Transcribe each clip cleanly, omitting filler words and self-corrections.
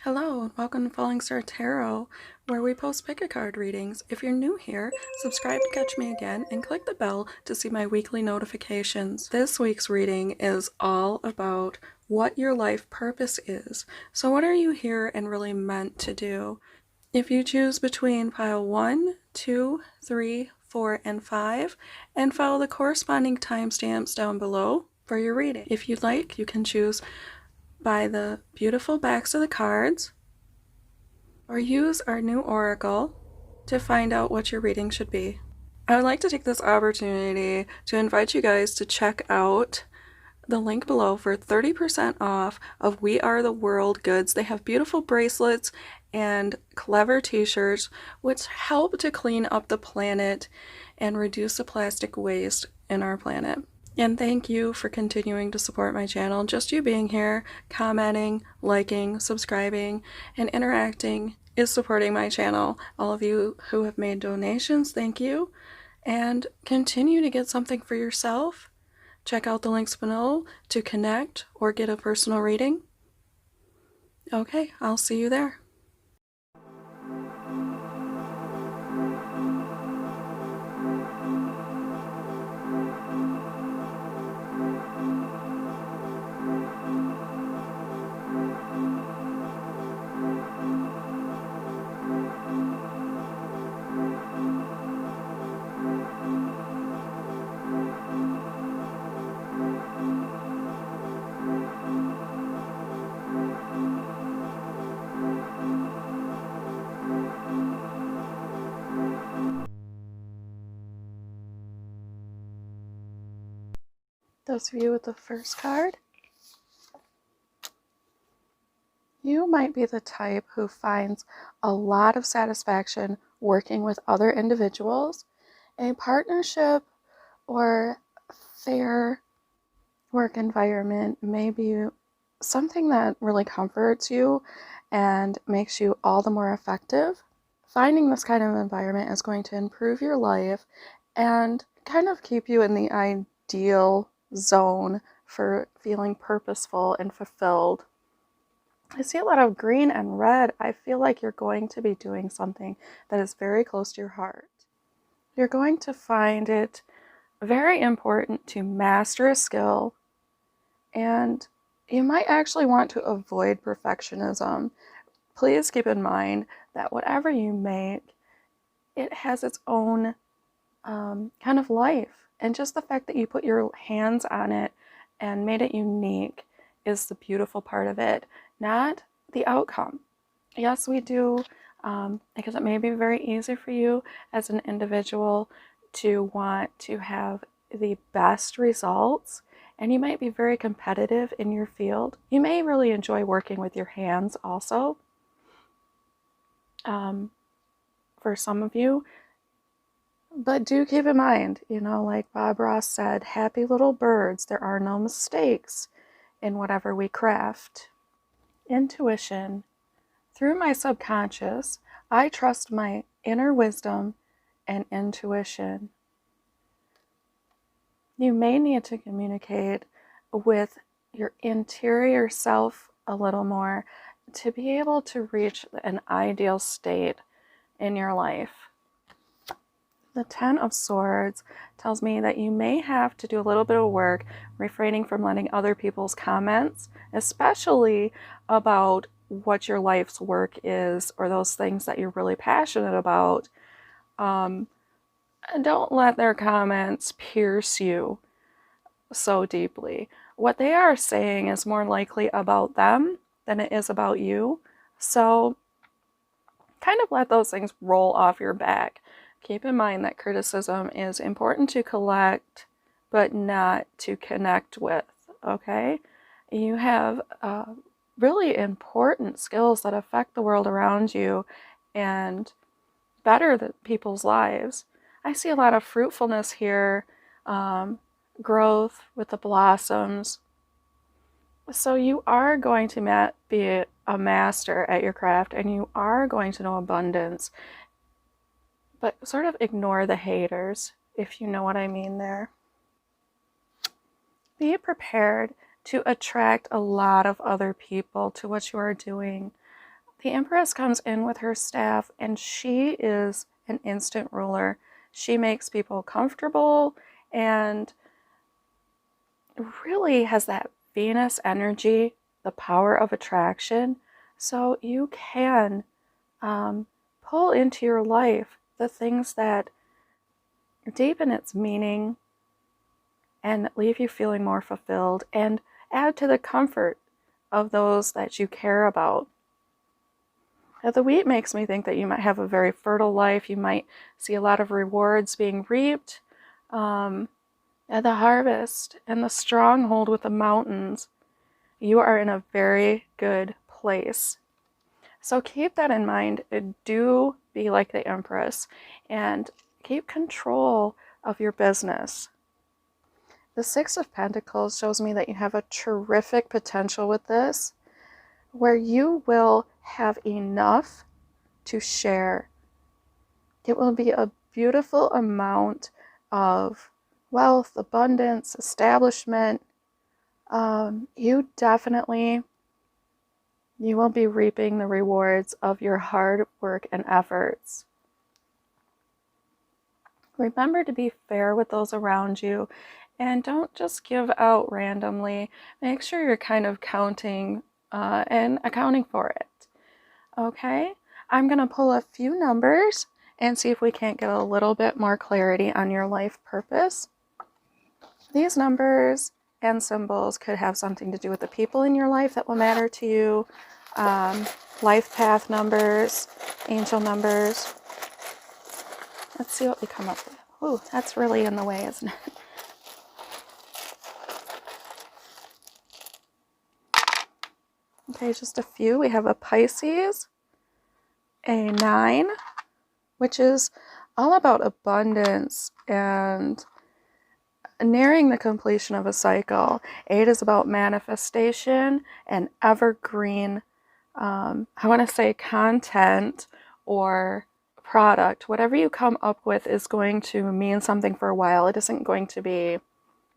Hello and welcome to Falling Star Tarot, where we post pick a card readings. If you're new here, subscribe to catch me again and click the bell to see my weekly notifications. This week's reading is all about what your life purpose is. So what are you here and really meant to do? If you choose between pile 1, 2, 3, 4, and 5, and follow the corresponding timestamps down below for your reading. If you'd like, you can choose by the beautiful backs of the cards, or use our new oracle to find out what your reading should be. I would like to take this opportunity to invite you guys to check out the link below for 30% off of We Are the World goods. They have beautiful bracelets and clever t-shirts which help to clean up the planet and reduce the plastic waste in our planet. And thank you for continuing to support my channel. Just you being here, commenting, liking, subscribing, and interacting is supporting my channel. All of you who have made donations, thank you. And continue to get something for yourself. Check out the links below to connect or get a personal reading. Okay, I'll see you there. Those of you with the first card, you might be the type who finds a lot of satisfaction working with other individuals. A partnership or fair work environment may be something that really comforts you and makes you all the more effective. Finding this kind of environment is going to improve your life and kind of keep you in the ideal zone for feeling purposeful and fulfilled. I see a lot of green and red. I feel like you're going to be doing something that is very close to your heart. You're going to find it very important to master a skill, and you might actually want to avoid perfectionism. Please keep in mind that whatever you make, it has its own kind of life. And just the fact that you put your hands on it and made it unique is the beautiful part of it, not the outcome. Yes, we do, because it may be very easy for you as an individual to want to have the best results, and you might be very competitive in your field. You may really enjoy working with your hands also. For some of you, but do keep in mind, you know, like Bob Ross said, happy little birds, there are no mistakes in whatever we craft. Intuition. Through my subconscious, I trust my inner wisdom and intuition. You may need to communicate with your interior self a little more to be able to reach an ideal state in your life. The Ten of Swords tells me that you may have to do a little bit of work refraining from letting other people's comments, especially about what your life's work is or those things that you're really passionate about. Don't let their comments pierce you so deeply. What they are saying is more likely about them than it is about you. So kind of let those things roll off your back. Keep in mind that criticism is important to collect, but not to connect with, okay? You have really important skills that affect the world around you and better the people's lives. I see a lot of fruitfulness here, growth with the blossoms. So you are going to be a master at your craft, and you are going to know abundance. But sort of ignore the haters, if you know what I mean there. Be prepared to attract a lot of other people to what you are doing. the Empress comes in with her staff, and she is an instant ruler. She makes people comfortable and really has that Venus energy, the power of attraction. So you can pull into your life the things that deepen its meaning and leave you feeling more fulfilled and add to the comfort of those that you care about. Now, the wheat makes me think that you might have a very fertile life. You might see a lot of rewards being reaped. And the harvest and the stronghold with the mountains, you are in a very good place. So keep that in mind. Do be like the Empress and keep control of your business. The Six of Pentacles shows me that you have a terrific potential with this, where you will have enough to share. It will be a beautiful amount of wealth, abundance, establishment. You will be reaping the rewards of your hard work and efforts. Remember to be fair with those around you and don't just give out randomly. Make sure you're kind of counting and accounting for it. Okay, I'm going to pull a few numbers and see if we can't get a little bit more clarity on your life purpose. These numbers and symbols could have something to do with the people in your life that will matter to you. Life path numbers, angel numbers. Let's see what we come up with. Ooh, that's really in the way, isn't it? Okay, just a few. We have a Pisces, a 9, which is all about abundance and nearing the completion of a cycle. 8 is about manifestation and evergreen, I want to say content or product. Whatever you come up with is going to mean something for a while. It isn't going to be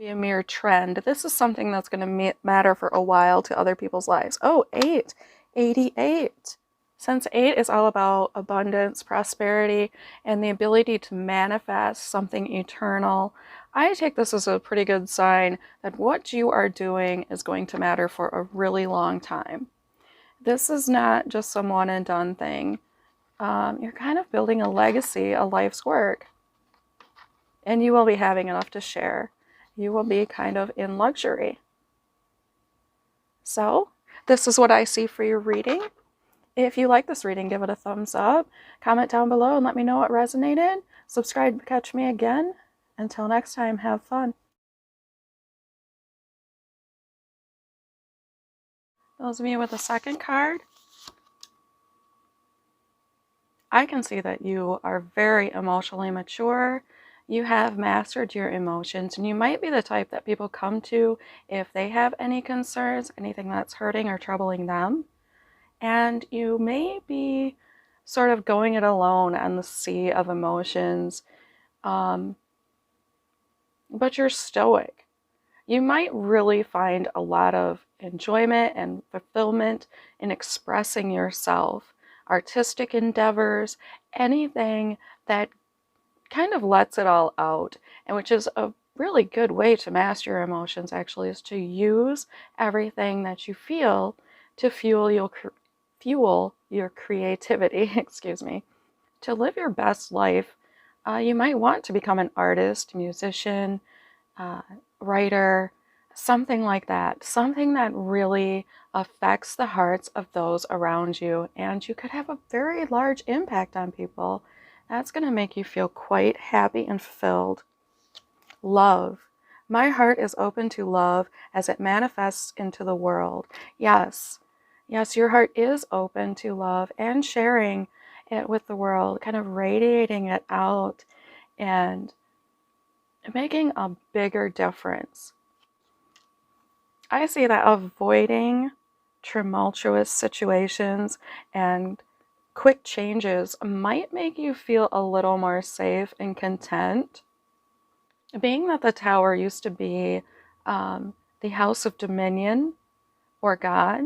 a mere trend. This is something that's going to matter for a while to other people's lives. Oh, 8, 88. Since 8 is all about abundance, prosperity, and the ability to manifest something eternal, I take this as a pretty good sign that what you are doing is going to matter for a really long time. This is not just some one and done thing. You're kind of building a legacy, a life's work. And you will be having enough to share. You will be kind of in luxury. So, this is what I see for your reading. If you like this reading, give it a thumbs up. Comment down below and let me know what resonated. Subscribe to catch me again. Until next time, have fun. Those of you with a second card, I can see that you are very emotionally mature. You have mastered your emotions, and you might be the type that people come to if they have any concerns, anything that's hurting or troubling them. And you may be sort of going it alone on the sea of emotions, but you're stoic. You might really find a lot of enjoyment and fulfillment in expressing yourself, artistic endeavors, anything that kind of lets it all out, and which is a really good way to master your emotions, actually, is to use everything that you feel to fuel your creativity, excuse me. To live your best life, you might want to become an artist, musician, writer, something like that. Something that really affects the hearts of those around you, and you could have a very large impact on people. That's going to make you feel quite happy and fulfilled. Love. My heart is open to love as it manifests into the world. Yes, your heart is open to love and sharing it with the world, kind of radiating it out and making a bigger difference. I see that avoiding tumultuous situations and quick changes might make you feel a little more safe and content. Being that the Tower used to be the house of dominion or God,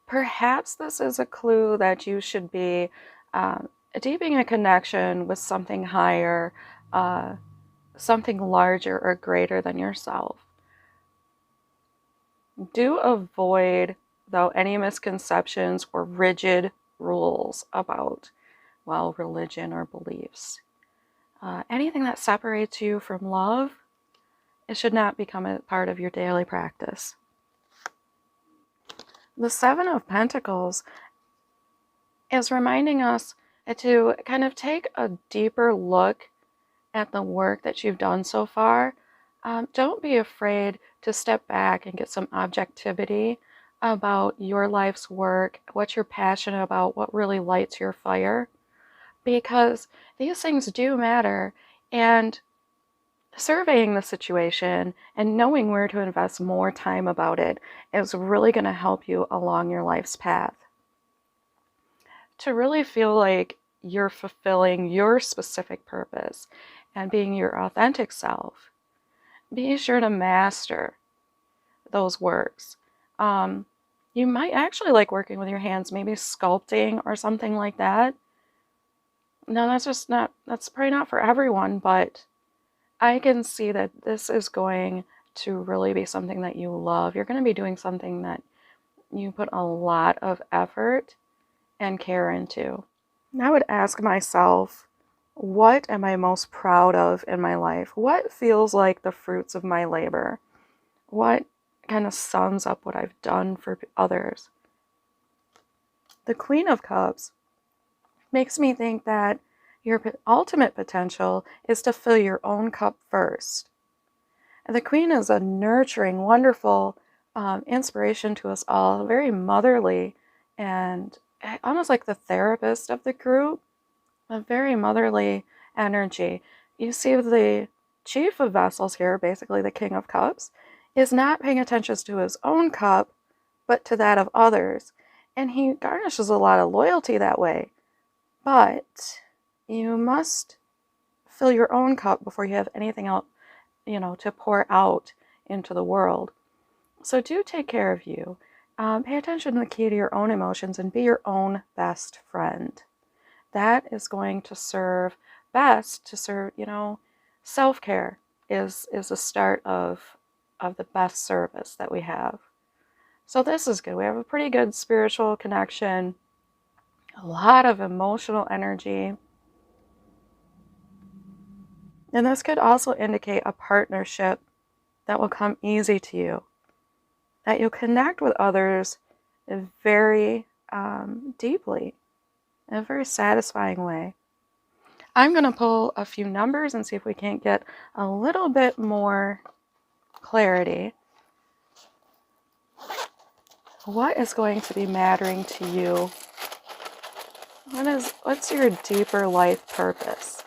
perhaps this is a clue that you should be deepening a connection with something higher, something larger or greater than yourself. Do avoid, though, any misconceptions or rigid rules about, well, religion or beliefs. Anything that separates you from love, it should not become a part of your daily practice. The Seven of Pentacles is reminding us to kind of take a deeper look at the work that you've done so far. Don't be afraid to step back and get some objectivity about your life's work, what you're passionate about, what really lights your fire, because these things do matter. And surveying the situation and knowing where to invest more time about it is really going to help you along your life's path. To really feel like you're fulfilling your specific purpose and being your authentic self, be sure to master those works. You might actually like working with your hands, maybe sculpting or something like that. No, that's probably not for everyone, but I can see that this is going to really be something that you love. You're going to be doing something that you put a lot of effort and care into. And I would ask myself, what am I most proud of in my life? What feels like the fruits of my labor? What kind of sums up what I've done for others? The Queen of Cups makes me think that your ultimate potential is to fill your own cup first. And the Queen is a nurturing, wonderful inspiration to us all, very motherly and almost like the therapist of the group, a very motherly energy. You see the Chief of Vessels here, basically the King of Cups, is not paying attention to his own cup, but to that of others. And he garnishes a lot of loyalty that way. But you must fill your own cup before you have anything else, to pour out into the world. So do take care of you. Pay attention to the key to your own emotions and be your own best friend. That is going to serve best to serve, self-care is the start of the best service that we have. So this is good. We have a pretty good spiritual connection, a lot of emotional energy. And this could also indicate a partnership that will come easy to you, that you'll connect with others very deeply, in a very satisfying way. I'm going to pull a few numbers and see if we can't get a little bit more clarity. What is going to be mattering to you? What's your deeper life purpose?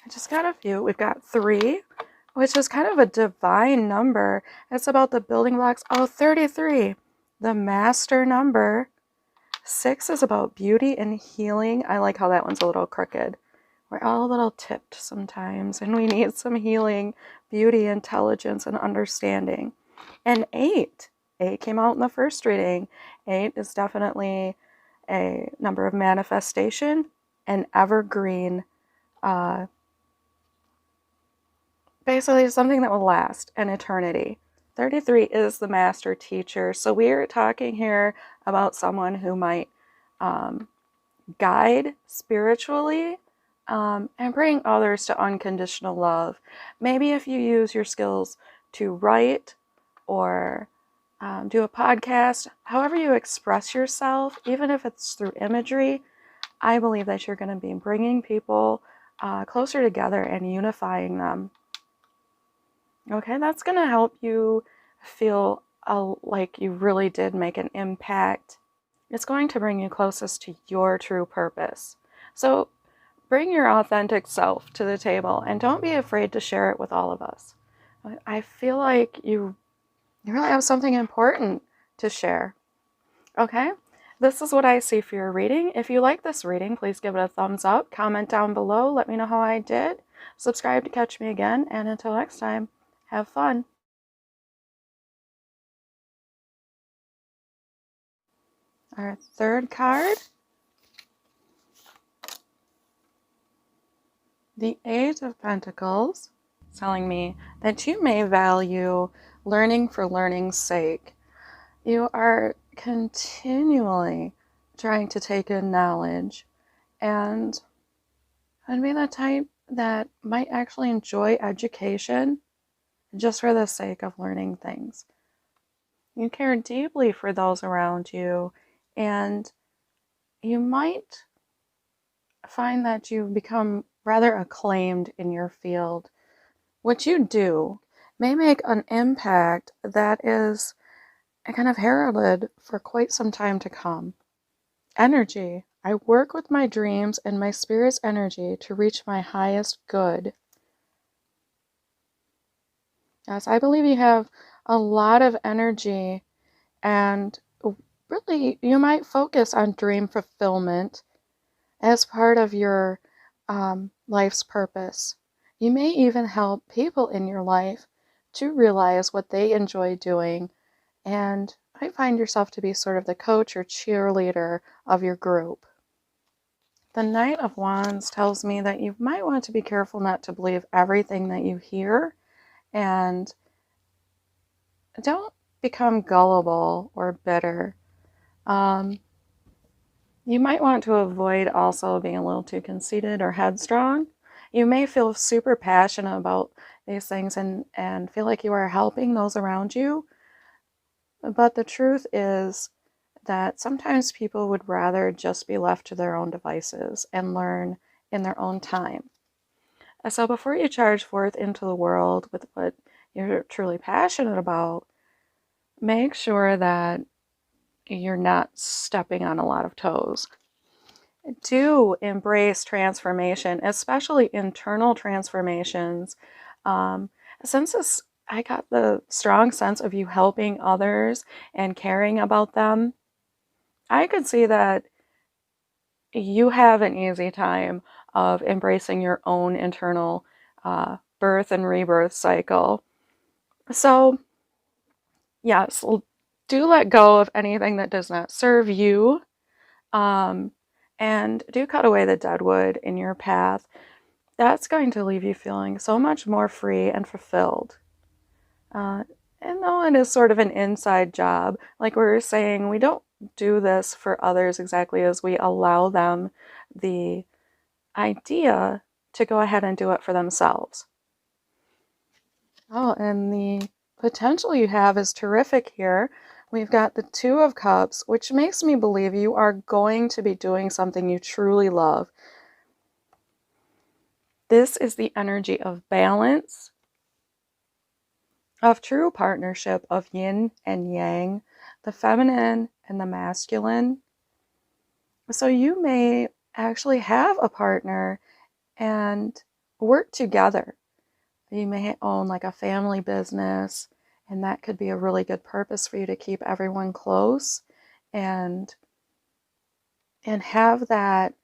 I just got a few. We've got 3, which is kind of a divine number. It's about the building blocks. Oh, 33, the master number. 6 is about beauty and healing. I like how that one's a little crooked. We're all a little tipped sometimes, and we need some healing, beauty, intelligence, and understanding. And 8 came out in the first reading. 8 is definitely a number of manifestation and evergreen, basically something that will last an eternity. 33 is the master teacher. So we're talking here about someone who might guide spiritually and bring others to unconditional love. Maybe if you use your skills to write or do a podcast, however you express yourself, even if it's through imagery, I believe that you're going to be bringing people closer together and unifying them. Okay, that's going to help you feel like you really did make an impact. It's going to bring you closest to your true purpose. So bring your authentic self to the table and don't be afraid to share it with all of us. I feel like you really have something important to share. Okay, this is what I see for your reading. If you like this reading, please give it a thumbs up, comment down below, let me know how I did, subscribe to catch me again, and until next time, have fun. Our third card, the Eight of Pentacles, telling me that you may value learning for learning's sake. You are continually trying to take in knowledge and be the type that might actually enjoy education just for the sake of learning things. You care deeply for those around you, and you might find that you've become rather acclaimed in your field. What you do may make an impact that is kind of heralded for quite some time to come. Energy. I work with my dreams and my spirit's energy to reach my highest good. Yes, I believe you have a lot of energy, and really you might focus on dream fulfillment as part of your life's purpose. You may even help people in your life to realize what they enjoy doing, and might find yourself to be sort of the coach or cheerleader of your group. The Knight of Wands tells me that you might want to be careful not to believe everything that you hear, and don't become gullible or bitter. You might want to avoid also being a little too conceited or headstrong. You may feel super passionate about these things and feel like you are helping those around you. But the truth is that sometimes people would rather just be left to their own devices and learn in their own time. So before you charge forth into the world with what you're truly passionate about, make sure that you're not stepping on a lot of toes. Do embrace transformation, especially internal transformations. Since I got the strong sense of you helping others and caring about them, I could see that you have an easy time of embracing your own internal birth and rebirth cycle. So, yes, do let go of anything that does not serve you. And do cut away the dead wood in your path. That's going to leave you feeling so much more free and fulfilled. And though it is sort of an inside job, like we were saying, we don't do this for others exactly as we allow them the idea to go ahead and do it for themselves. Oh, and the potential you have is terrific here. We've got the Two of Cups, which makes me believe you are going to be doing something you truly love. This is the energy of balance, of true partnership, of yin and yang, the feminine and the masculine. So you may actually have a partner and work together. You may own like a family business, and that could be a really good purpose for you to keep everyone close and have that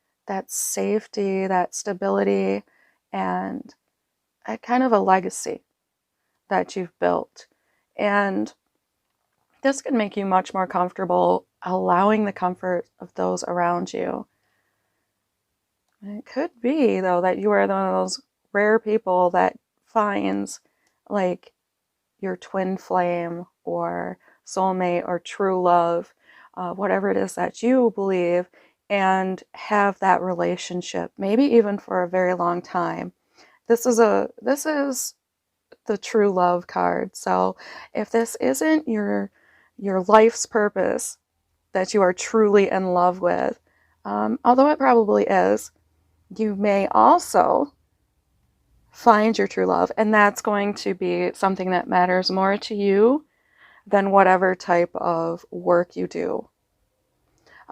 safety, that stability, and a kind of a legacy that you've built. And this can make you much more comfortable allowing the comfort of those around you. And it could be, though, that you are one of those rare people that finds like your twin flame or soulmate or true love, whatever it is that you believe, and have that relationship, maybe even for a very long time. This is the true love card. So if this isn't your life's purpose that you are truly in love with, although it probably is, you may also find your true love, and that's going to be something that matters more to you than whatever type of work you do.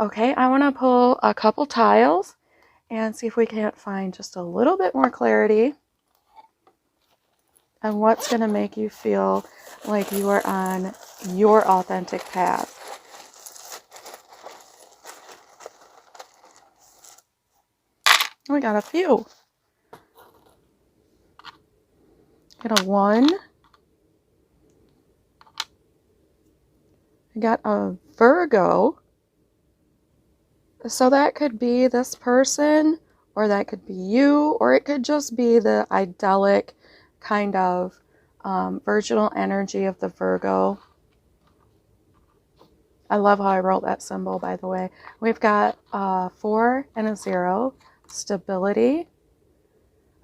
Okay, I want to pull a couple tiles and see if we can't find just a little bit more clarity on what's going to make you feel like you are on your authentic path. We got a few. Got a 1. We got a Virgo. So that could be this person, or that could be you, or it could just be the idyllic kind of virginal energy of the Virgo. I love how I wrote that symbol, by the way. We've got 4 and a 0, stability.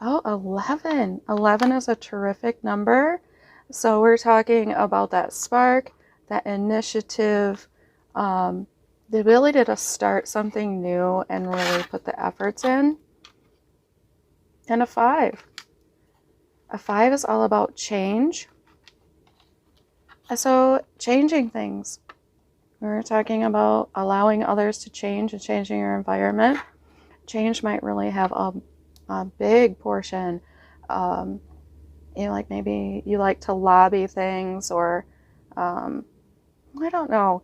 Oh, 11. 11 is a terrific number. So we're talking about that spark, that initiative, the ability to start something new and really put the efforts in. And a 5. A 5 is all about change. So changing things. We're talking about allowing others to change and changing your environment. Change might really have a big portion. You know, like maybe you like to lobby things, or I don't know.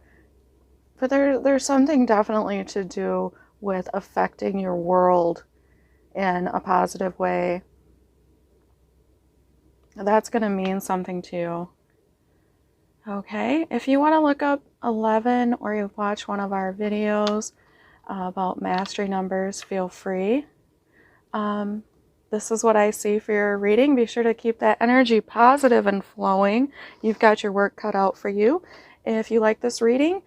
But there's something definitely to do with affecting your world in a positive way. That's going to mean something to you. Okay, if you want to look up 11, or you've watched one of our videos about mastery numbers, feel free. This is what I see for your reading. Be sure to keep that energy positive and flowing. You've got your work cut out for you. If you like this reading,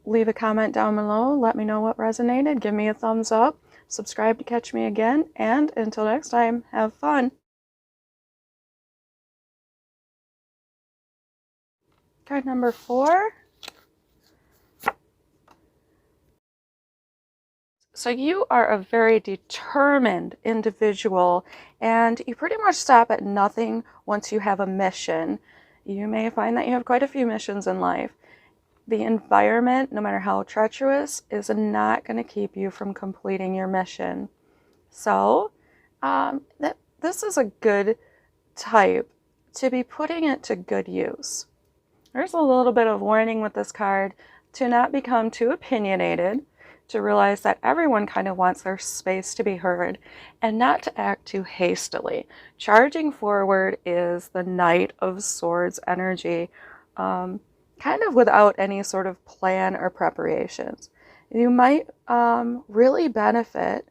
leave a comment down below. Let me know what resonated. Give me a thumbs up. Subscribe to catch me again. And until next time, have fun. Card number 4. So you are a very determined individual, and you pretty much stop at nothing once you have a mission. You may find that you have quite a few missions in life. The environment, no matter how treacherous, is not going to keep you from completing your mission. So this is a good type to be putting it to good use. There's a little bit of warning with this card to not become too opinionated, to realize that everyone kind of wants their space to be heard, and not to act too hastily. Charging forward is the Knight of Swords energy, kind of without any sort of plan or preparations. You might really benefit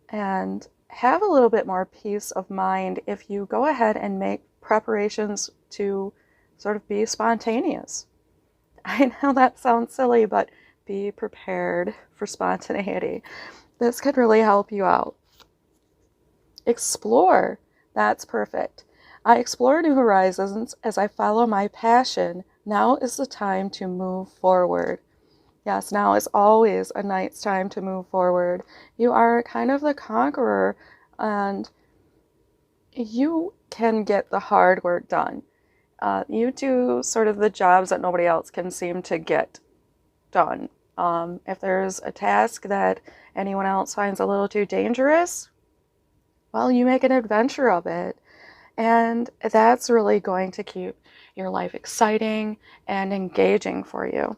and have a little bit more peace of mind if you go ahead and make preparations to sort of be spontaneous. I know that sounds silly, but be prepared for spontaneity. This could really help you out. Explore. That's perfect. I explore new horizons as I follow my passion. Now is the time to move forward. Yes, now is always a night's time to move forward. You are kind of the conqueror, and you can get the hard work done. You do sort of the jobs that nobody else can seem to get done. If there's a task that anyone else finds a little too dangerous, well, you make an adventure of it. And that's really going to keep your life exciting and engaging for you.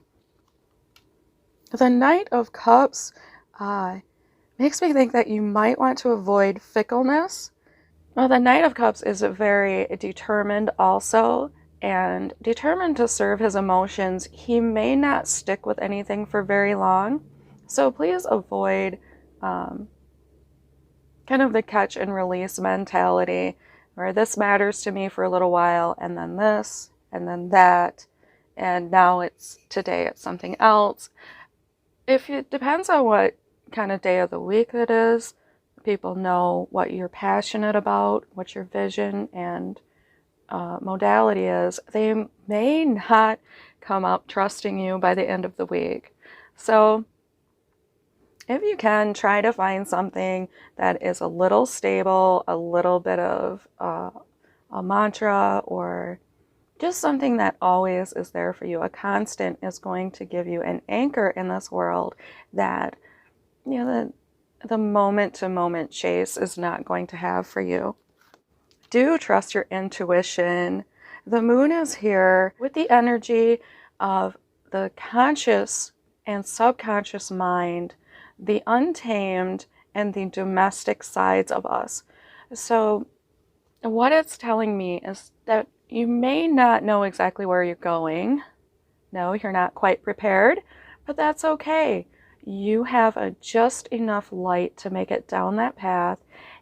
The Knight of Cups makes me think that you might want to avoid fickleness. Well, the Knight of Cups is very determined also, and determined to serve his emotions. He may not stick with anything for very long, so please avoid kind of the catch and release mentality, where this matters to me for a little while, and then this, and then that, and now today it's something else. If it depends on what kind of day of the week it is, people know what you're passionate about, what your vision and modality is, they may not come up trusting you by the end of the week. So if you can, try to find something that is a little stable, a little bit of a mantra, or just something that always is there for you. A constant is going to give you an anchor in this world that, you know, the moment-to-moment chase is not going to have for you. Do trust your intuition. The moon is here with the energy of the conscious and subconscious mind, the untamed and the domestic sides of us. So what it's telling me is that you may not know exactly where you're going. No, you're not quite prepared, but that's okay. you have just enough light to make it down that path.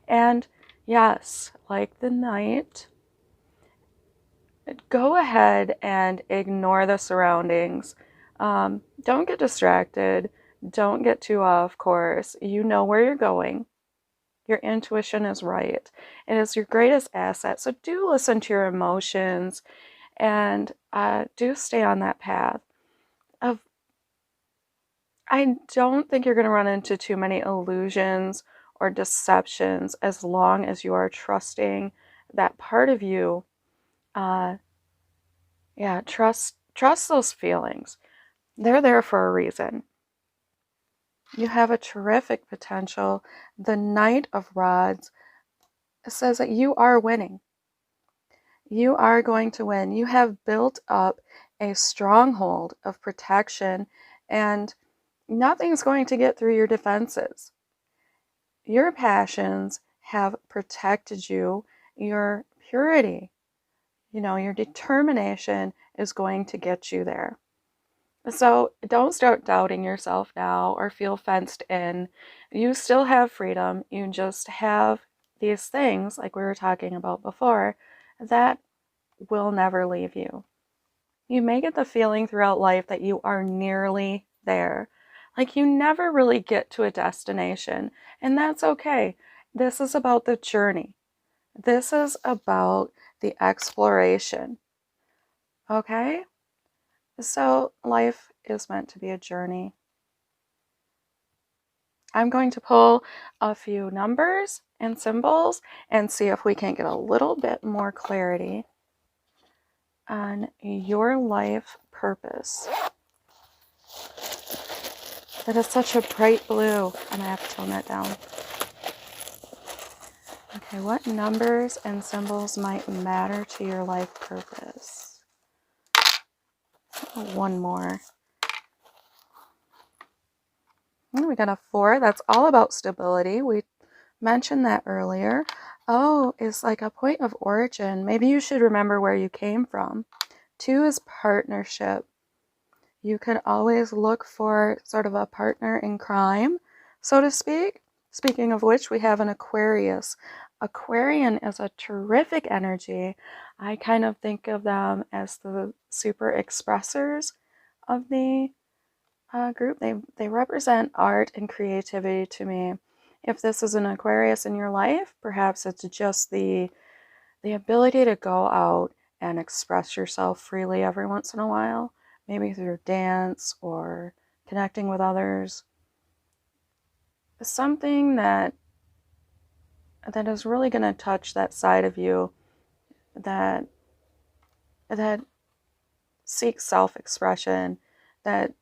And yes, like the night, go ahead and ignore the surroundings. Don't get distracted. Don't get too off course. You know where you're going. Your intuition is right. It is your greatest asset. So do listen to your emotions and do stay on that path. I don't think you're going to run into too many illusions or deceptions as long as you are trusting that part of you. Yeah, trust those feelings. They're there for a reason. You have a terrific potential. The Knight of Rods says that you are winning. You are going to win. You have built up a stronghold of protection, and nothing's going to get through your defenses. Your passions have protected you. Your purity, your determination is going to get you there. So don't start doubting yourself now or feel fenced in. You still have freedom. You just have these things, like we were talking about before, that will never leave you. You may get the feeling throughout life that you are nearly there. Like you never really get to a destination, and that's okay. This is about the journey. This is about the exploration. Okay? So life is meant to be a journey. I'm going to pull a few numbers and symbols and see if we can get a little bit more clarity on your life purpose. That is such a bright blue. I'm going to have to tone that down. Okay, what numbers and symbols might matter to your life purpose? One more. We got a 4. That's all about stability. We mentioned that earlier. Oh, is like a point of origin. Maybe you should remember where you came from. 2 is partnership. You can always look for sort of a partner in crime, so to speak. Speaking of which, we have an Aquarius. Aquarian is a terrific energy. I kind of think of them as the super expressors of the group. They represent art and creativity to me. If this is an Aquarius in your life, perhaps it's just the ability to go out and express yourself freely every once in a while, maybe through dance or connecting with others. Something that is really going to touch that side of you that seeks self-expression, that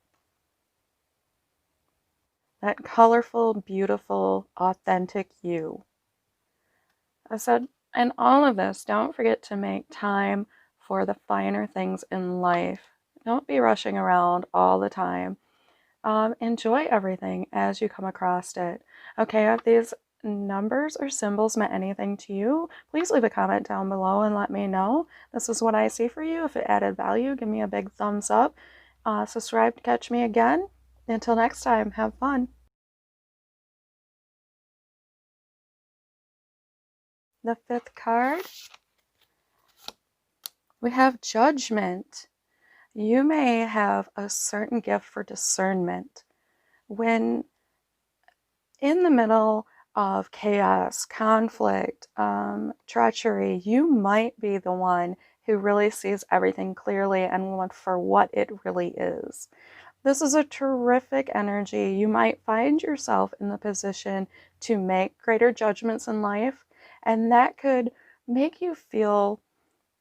colorful, beautiful, authentic you. I said, and all of this, don't forget to make time for the finer things in life. Don't be rushing around all the time. Enjoy everything as you come across it. Okay, if these numbers or symbols meant anything to you, please leave a comment down below and let me know. This is what I see for you. If it added value, give me a big thumbs up. Subscribe to catch me again. Until next time, have fun. The 5th card, we have Judgment. You may have a certain gift for discernment. When in the middle of chaos, conflict, treachery, you might be the one who really sees everything clearly and for what it really is. This is a terrific energy. You might find yourself in the position to make greater judgments in life, and that could make you feel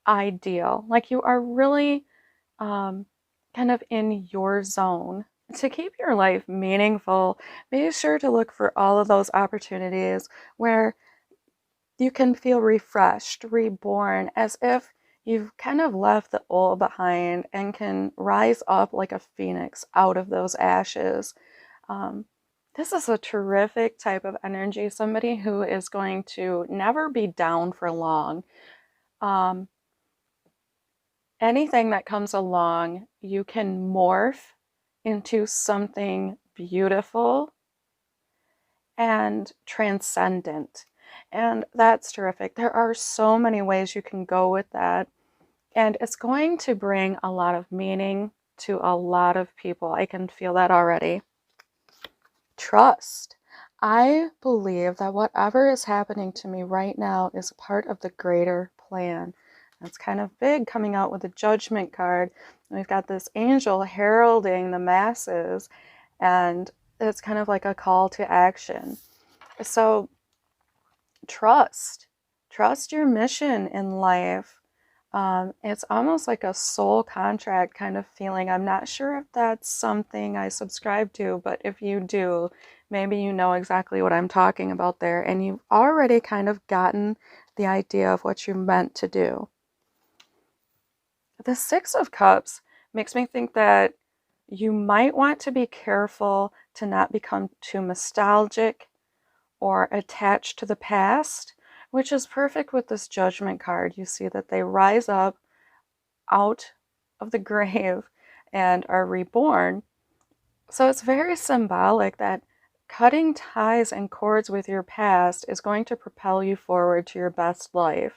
ideal, like you are really kind of in your zone. To keep your life meaningful, be sure to look for all of those opportunities where you can feel refreshed, reborn, as if you've kind of left the old behind and can rise up like a phoenix out of those ashes. This is a terrific type of energy, somebody who is going to never be down for long. Anything that comes along, you can morph into something beautiful and transcendent. And that's terrific. There are so many ways you can go with that. And it's going to bring a lot of meaning to a lot of people. I can feel that already. Trust. I believe that whatever is happening to me right now is a part of the greater plan. That's kind of big, coming out with the Judgment card. We've got this angel heralding the masses, and it's kind of like a call to action. So trust your mission in life. It's almost like a soul contract kind of feeling. I'm not sure if that's something I subscribe to, but if you do, maybe you know exactly what I'm talking about there, and you've already kind of gotten the idea of what you're meant to do. The Six of Cups makes me think that you might want to be careful to not become too nostalgic or attached to the past, which is perfect with this Judgment card. You see that they rise up out of the grave and are reborn. So it's very symbolic that cutting ties and cords with your past is going to propel you forward to your best life.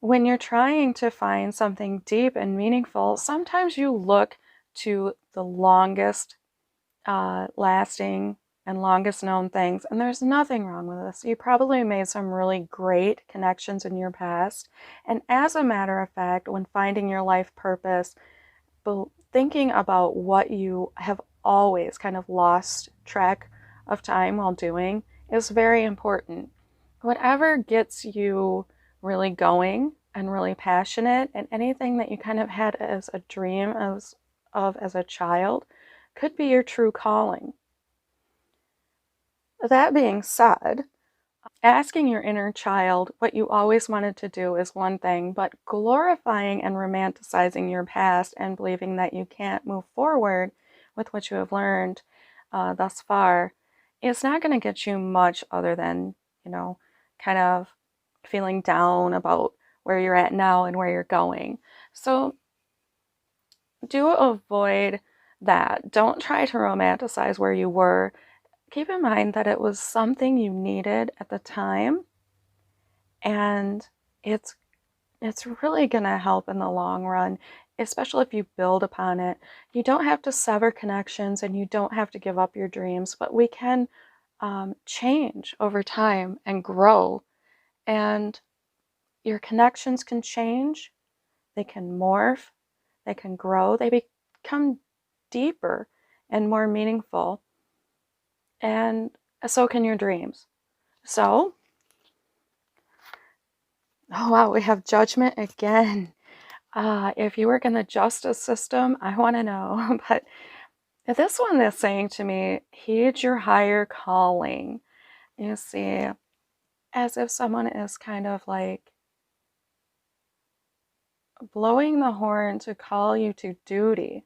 When you're trying to find something deep and meaningful, sometimes you look to the longest lasting and longest known things, and there's nothing wrong with this. You probably made some really great connections in your past, and as a matter of fact, when finding your life purpose, thinking about what you have always kind of lost track of time while doing is very important. Whatever gets you really going and really passionate, and anything that you kind of had as a dream as a child, could be your true calling. That being said, asking your inner child what you always wanted to do is one thing, but glorifying and romanticizing your past and believing that you can't move forward with what you have learned thus far is not going to get you much other than, kind of feeling down about where you're at now and where you're going. So do avoid that. Don't try to romanticize where you were. Keep in mind that it was something you needed at the time, and it's really going to help in the long run, especially if you build upon it. You don't have to sever connections, and you don't have to give up your dreams, but we can change over time and grow, and your connections can change, they can morph, they can grow, they become deeper and more meaningful, and so can your dreams. So, oh wow, we have Judgment again. If you work in the justice system, I want to know. But this one is saying to me, heed your higher calling. You see, as if someone is kind of like blowing the horn to call you to duty.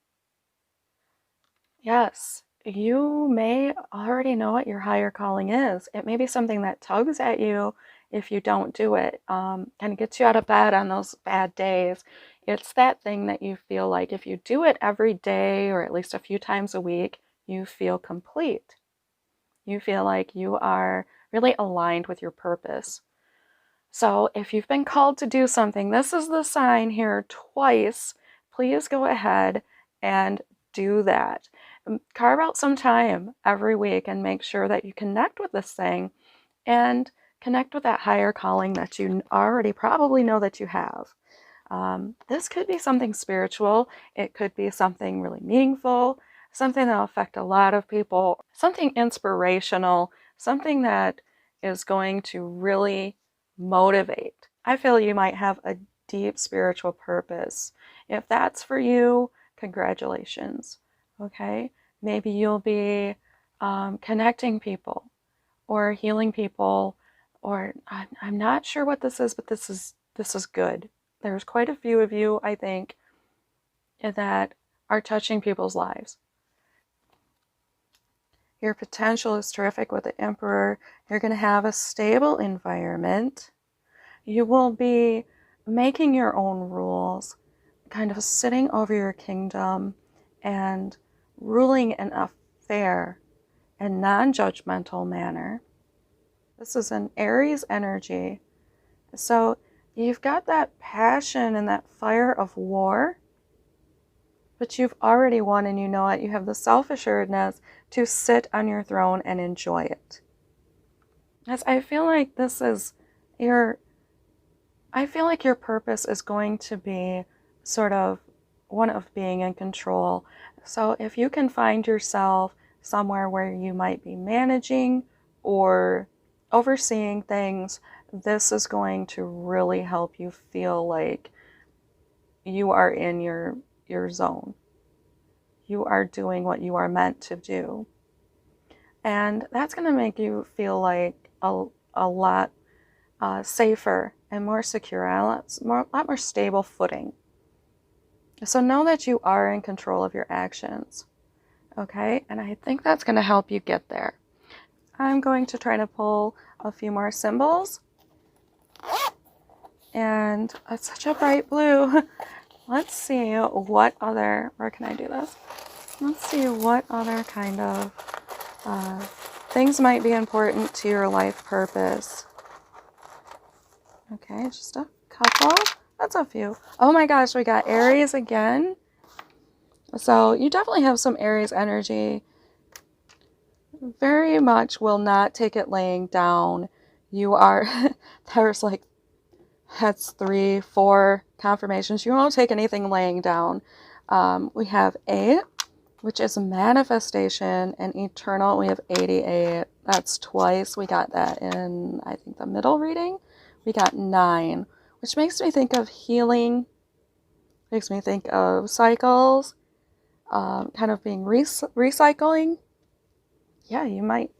Yes, you may already know what your higher calling is. It may be something that tugs at you if you don't do it, kind of gets you out of bed on those bad days. It's that thing that you feel like if you do it every day or at least a few times a week, you feel complete. You feel like you are really aligned with your purpose. So if you've been called to do something, this is the sign here twice. Please go ahead and do that. Carve out some time every week and make sure that you connect with this thing and connect with that higher calling that you already probably know that you have. This could be something spiritual. It could be something really meaningful, something that will affect a lot of people, something inspirational, something that is going to really motivate. I feel you might have a deep spiritual purpose. If that's for you, congratulations. Okay, maybe you'll be connecting people or healing people, or I'm not sure what this is, but this is good. There's quite a few of you, I think, that are touching people's lives. Your potential is terrific with the Emperor. You're going to have a stable environment. You will be making your own rules, kind of sitting over your kingdom and ruling in a fair and non-judgmental manner. This is an Aries energy. So you've got that passion and that fire of war, but you've already won and you know it. You have the self-assuredness to sit on your throne and enjoy it. As I feel like I feel like your purpose is going to be sort of one of being in control. So if you can find yourself somewhere where you might be managing or overseeing things, this is going to really help you feel like you are in your zone. You are doing what you are meant to do. And that's going to make you feel like a lot safer and more secure, a lot more stable footing. So know that you are in control of your actions, okay? And I think that's going to help you get there. I'm going to try to pull a few more symbols. And it's such a bright blue. Let's see what other, where can I do this? Let's see what other kind of things might be important to your life purpose. Okay, just a couple. That's a few. Oh my gosh, we got Aries again. So you definitely have some Aries energy. Very much will not take it laying down. You are, there's like, that's 3, 4 confirmations. You won't take anything laying down. We have 8, which is manifestation, and eternal. We have 88. That's twice. We got that in, I think, the middle reading. We got 9, which makes me think of healing, makes me think of cycles, kind of being recycling. Yeah, you might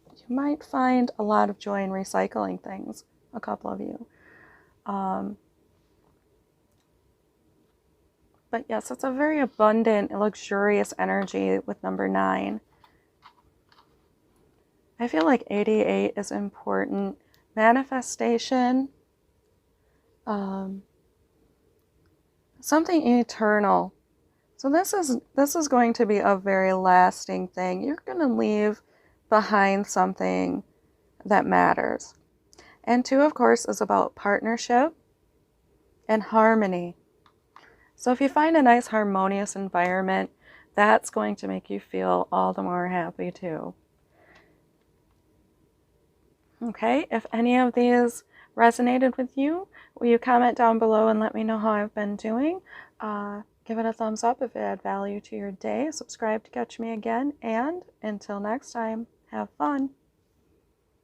find a lot of joy in recycling things, a couple of you. But yes, it's a very abundant, luxurious energy with number 9. I feel like 88 is important. Manifestation, something eternal. So this is going to be a very lasting thing. You're going to leave behind something that matters. And 2, of course, is about partnership and harmony. So if you find a nice harmonious environment, that's going to make you feel all the more happy too. Okay, if any of these resonated with you, will you comment down below and let me know how I've been doing? Give it a thumbs up if it had value to your day. Subscribe to catch me again. And until next time, have fun.